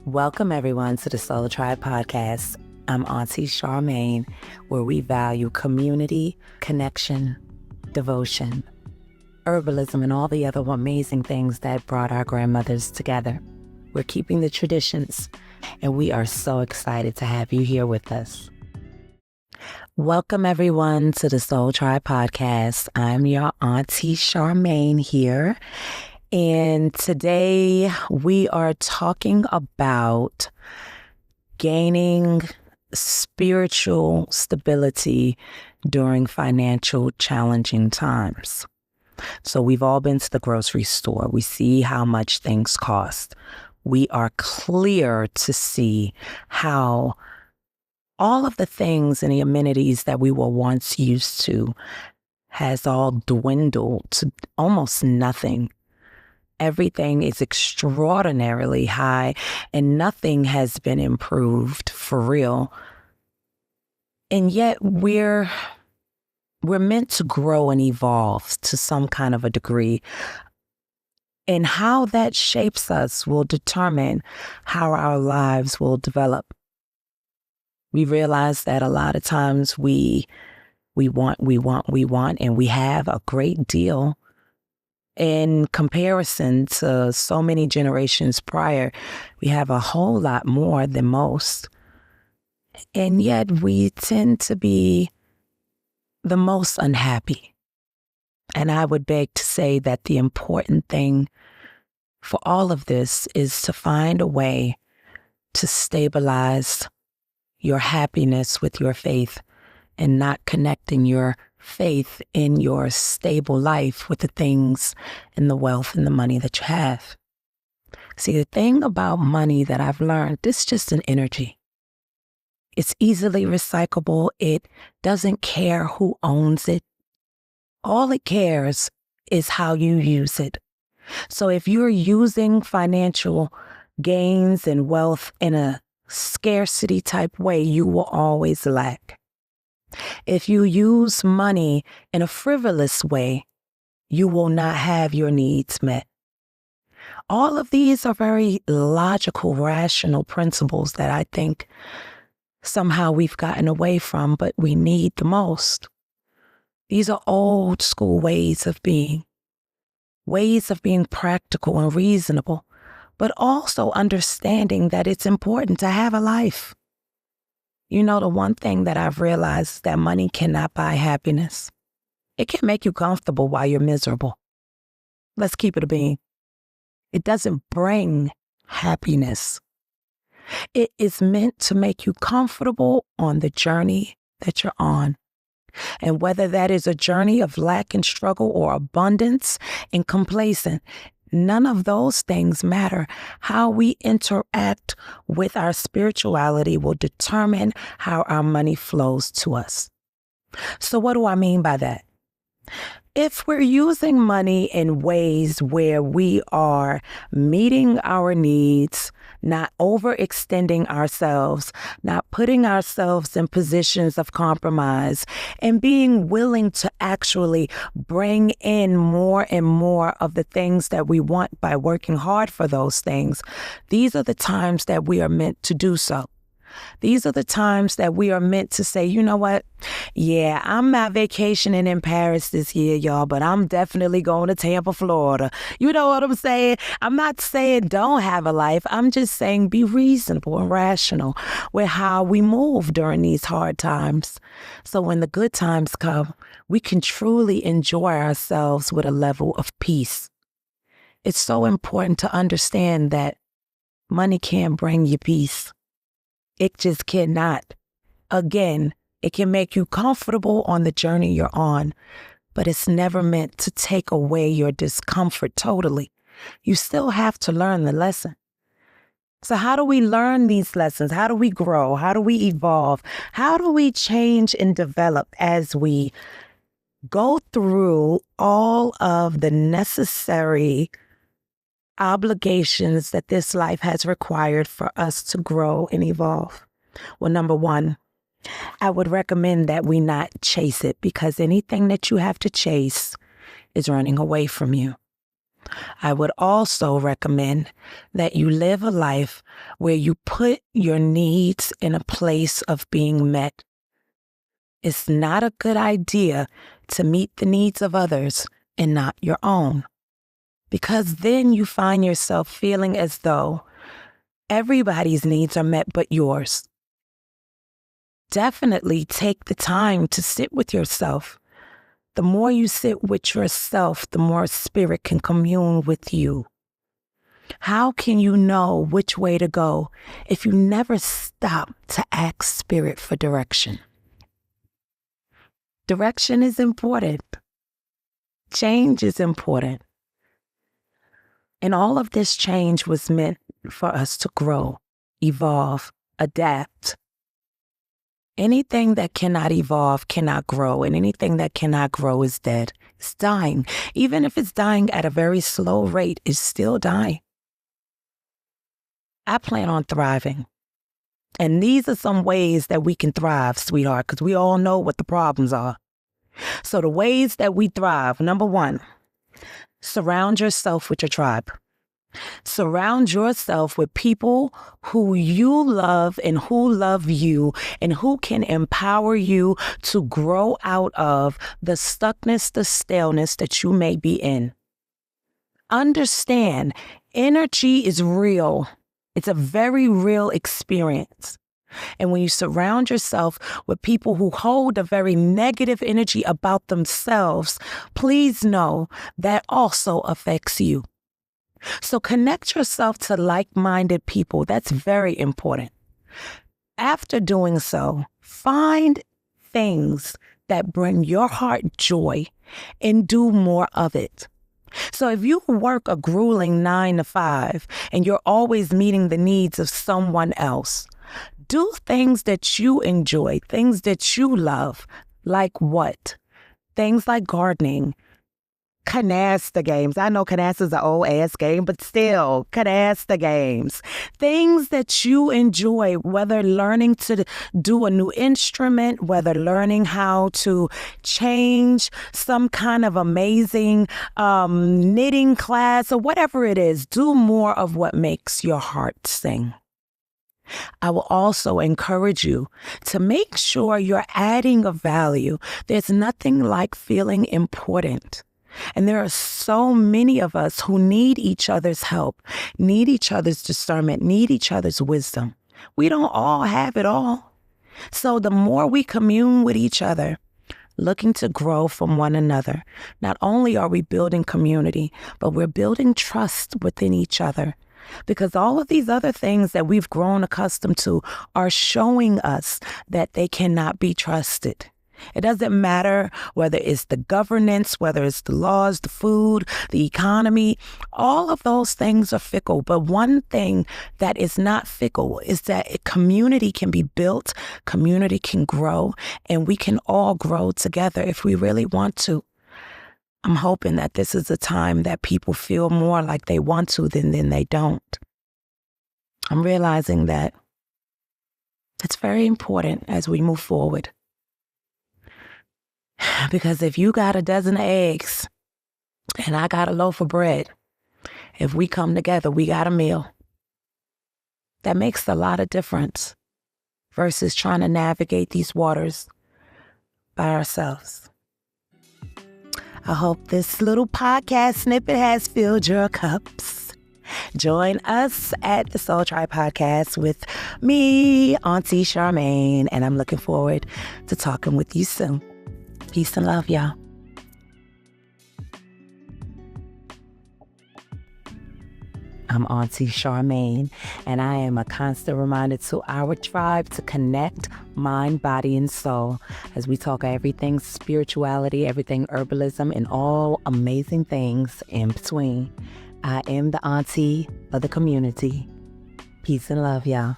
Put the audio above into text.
Welcome, everyone, to the Soultribe podcast. I'm Aunty Charmaine, where we value community, connection, devotion, herbalism, and all the other amazing things that brought our grandmothers together. We're keeping the traditions, and we are so excited to have you here with us. Welcome, everyone, to the Soultribe podcast. I'm your Aunty Charmaine here. And today we are talking about gaining spiritual stability during financial challenging times. So we've all been to the grocery store. We see how much things cost. We are clear to see how all of the things and the amenities that we were once used to has all dwindled to almost nothing. Everything is extraordinarily high and nothing has been improved for real. And yet we're meant to grow and evolve to some kind of a degree. And how that shapes us will determine how our lives will develop. We realize that a lot of times we want, and we have a great deal. In comparison to so many generations prior, we have a whole lot more than most. And yet we tend to be the most unhappy. And I would beg to say that the important thing for all of this is to find a way to stabilize your happiness with your faith and not connecting your faith in your stable life with the things and the wealth and the money that you have. See, the thing about money that I've learned, it's just an energy. It's easily recyclable. It doesn't care who owns it. All it cares is how you use it. So if you're using financial gains and wealth in a scarcity type way, you will always lack. If you use money in a frivolous way, you will not have your needs met. All of these are very logical, rational principles that I think somehow we've gotten away from, but we need the most. These are old school ways of being practical and reasonable, but also understanding that it's important to have a life. You know, the one thing that I've realized is that money cannot buy happiness. It can make you comfortable while you're miserable. Let's keep it a bean. It doesn't bring happiness. It is meant to make you comfortable on the journey that you're on. And whether that is a journey of lack and struggle or abundance and complacent, none of those things matter. How we interact with our spirituality will determine how our money flows to us. So what do I mean by that? If we're using money in ways where we are meeting our needs, not overextending ourselves, not putting ourselves in positions of compromise, and being willing to actually bring in more and more of the things that we want by working hard for those things, these are the times that we are meant to do so. These are the times that we are meant to say, you know what? Yeah, I'm not vacationing in Paris this year, y'all, but I'm definitely going to Tampa, Florida. You know what I'm saying? I'm not saying don't have a life. I'm just saying be reasonable and rational with how we move during these hard times. So when the good times come, we can truly enjoy ourselves with a level of peace. It's so important to understand that money can't bring you peace. It just cannot. Again, it can make you comfortable on the journey you're on, but it's never meant to take away your discomfort totally. You still have to learn the lesson. So how do we learn these lessons? How do we grow? How do we evolve? How do we change and develop as we go through all of the necessary obligations that this life has required for us to grow and evolve? Well, number one, I would recommend that we not chase it, because anything that you have to chase is running away from you. I would also recommend that you live a life where you put your needs in a place of being met. It's not a good idea to meet the needs of others and not your own, because then you find yourself feeling as though everybody's needs are met but yours. Definitely take the time to sit with yourself. The more you sit with yourself, the more spirit can commune with you. How can you know which way to go if you never stop to ask spirit for direction? Direction is important. Change is important. And all of this change was meant for us to grow, evolve, adapt. Anything that cannot evolve cannot grow, and anything that cannot grow is dead. It's dying. Even if it's dying at a very slow rate, it's still dying. I plan on thriving. And these are some ways that we can thrive, sweetheart, because we all know what the problems are. So the ways that we thrive, number one, surround yourself with your tribe. Surround yourself with people who you love and who love you and who can empower you to grow out of the stuckness, the staleness that you may be in. Understand, energy is real. It's a very real experience. And when you surround yourself with people who hold a very negative energy about themselves, please know that also affects you. So connect yourself to like-minded people. That's very important. After doing so, find things that bring your heart joy and do more of it. So if you work a grueling 9 to 5 and you're always meeting the needs of someone else, do things that you enjoy, things that you love. Like what? Things like gardening, canasta games. I know canasta is an old ass game, but still, canasta games. Things that you enjoy, whether learning to do a new instrument, whether learning how to change some kind of amazing knitting class or whatever it is, do more of what makes your heart sing. I will also encourage you to make sure you're adding a value. There's nothing like feeling important. And there are so many of us who need each other's help, need each other's discernment, need each other's wisdom. We don't all have it all. So the more we commune with each other, looking to grow from one another, not only are we building community, but we're building trust within each other. Because all of these other things that we've grown accustomed to are showing us that they cannot be trusted. It doesn't matter whether it's the governance, whether it's the laws, the food, the economy. All of those things are fickle. But one thing that is not fickle is that a community can be built, community can grow, and we can all grow together if we really want to. I'm hoping that this is a time that people feel more like they want to than they don't. I'm realizing that it's very important as we move forward. Because if you got a dozen eggs and I got a loaf of bread, if we come together, we got a meal. That makes a lot of difference versus trying to navigate these waters by ourselves. I hope this little podcast snippet has filled your cups. Join us at the Soultribe podcast with me, Aunty Charmaine, and I'm looking forward to talking with you soon. Peace and love, y'all. I'm Aunty Charmaine, and I am a constant reminder to our tribe to connect mind, body, and soul as we talk everything spirituality, everything herbalism, and all amazing things in between. I am the auntie of the community. Peace and love, y'all.